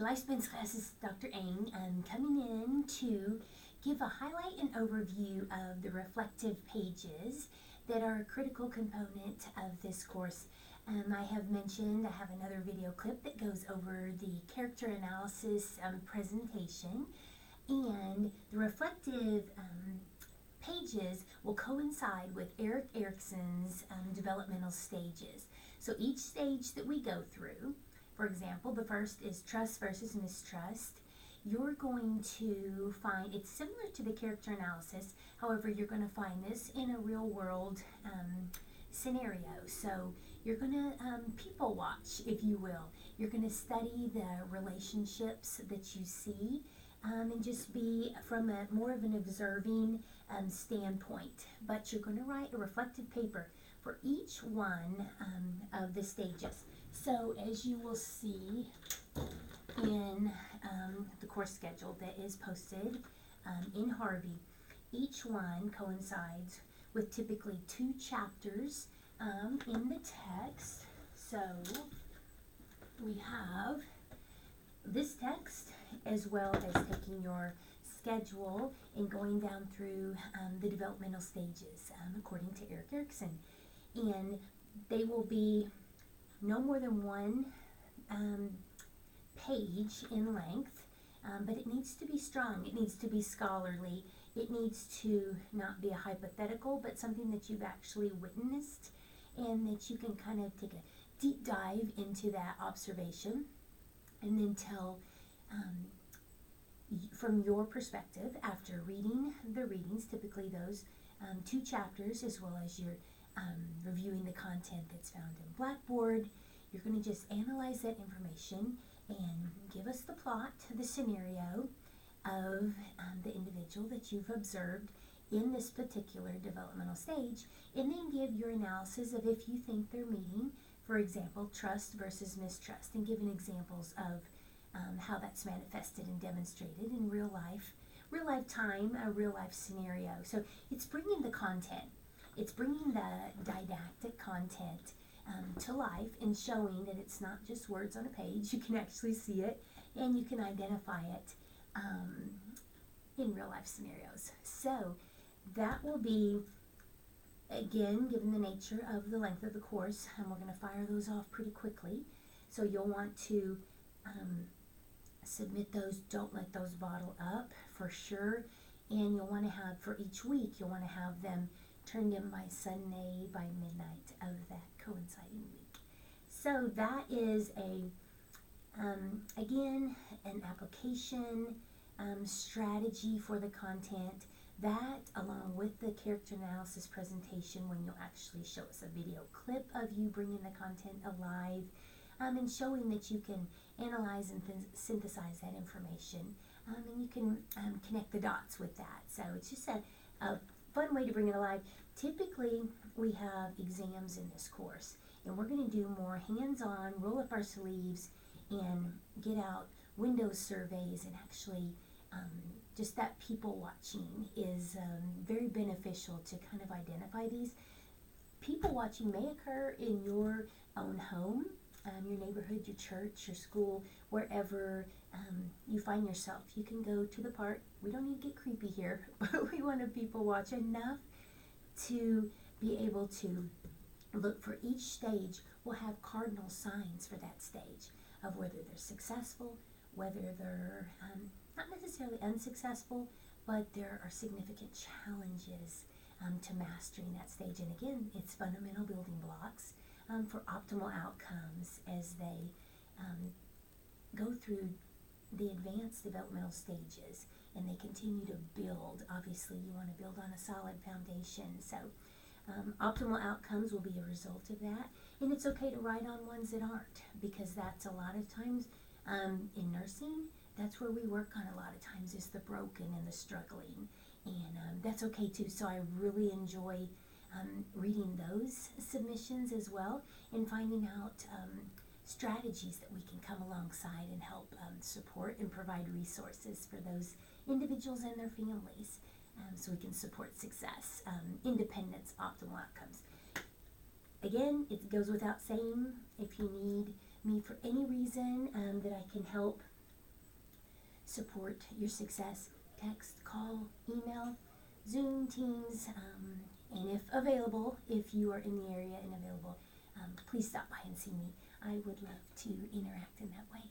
Lijfsbenstres, this is Dr. Eng. I'm coming in to give a highlight and overview of the reflective pages that are a critical component of this course. I have mentioned I have another video clip that goes over the character analysis presentation, and the reflective pages will coincide with Erik Erikson's developmental stages. So each stage that we go through, for example, the first is trust versus mistrust. You're going to find it's similar to the character analysis. However, you're going to find this in a real world scenario. So you're going to people watch, if you will. You're going to study the relationships that you see and just be from a more of an observing standpoint. But you're going to write a reflective paper for each one of the stages. So as you will see in the course schedule that is posted in Harvey, each one coincides with typically 2 chapters in the text. So we have this text as well as taking your schedule and going down through the developmental stages according to Erik Erikson. And they will be no more than 1 page in length, but it needs to be strong, it needs to be scholarly, it needs to not be a hypothetical, but something that you've actually witnessed and that you can kind of take a deep dive into that observation and then tell from your perspective after reading the readings, typically those 2 chapters, as well as your reviewing the content that's found in Blackboard. You're going to just analyze that information and give us the plot, the scenario of the individual that you've observed in this particular developmental stage, and then give your analysis of if you think they're meeting, for example, trust versus mistrust, and giving examples of how that's manifested and demonstrated in real life time, a real life scenario. So it's bringing the content. It's bringing the didactic content to life and showing that it's not just words on a page. You can actually see it and you can identify it in real life scenarios. So that will be, again, given the nature of the length of the course, and we're going to fire those off pretty quickly. So you'll want to submit those. Don't let those bottle up for sure. And you'll want to have, for each week, you'll want to have them turned in by Sunday by midnight of that coinciding week. So that is again, an application strategy for the content. That, along with the character analysis presentation, when you'll actually show us a video clip of you bringing the content alive and showing that you can analyze and synthesize that information, and you can connect the dots with that. So it's just a fun way to bring it alive. Typically, we have exams in this course, and we're going to do more hands-on, roll up our sleeves, and get out Windows surveys, and actually just that people watching is very beneficial to kind of identify these. People watching may occur in your own home, your neighborhood, your church, your school, wherever you find yourself. You can go to the park. We don't need to get creepy here, but we want to people watch enough to be able to look for each stage. We'll have cardinal signs for that stage of whether they're successful, whether they're not necessarily unsuccessful, but there are significant challenges to mastering that stage. And again, it's fundamental building blocks for optimal outcomes as they go through the advanced developmental stages and they continue to build. Obviously, you want to build on a solid foundation. So optimal outcomes will be a result of that. And it's okay to write on ones that aren't, because that's a lot of times in nursing, that's where we work on a lot of times, is the broken and the struggling. And that's okay too. So I really enjoy reading those submissions as well, and finding out strategies that we can come alongside and help support and provide resources for those individuals and their families, so we can support success, independence, optimal outcomes. Again, it goes without saying, if you need me for any reason that I can help support your success. Text, call, email, Zoom, Teams, and if available, if you are in the area and available, please stop by and see me. I would love to interact in that way.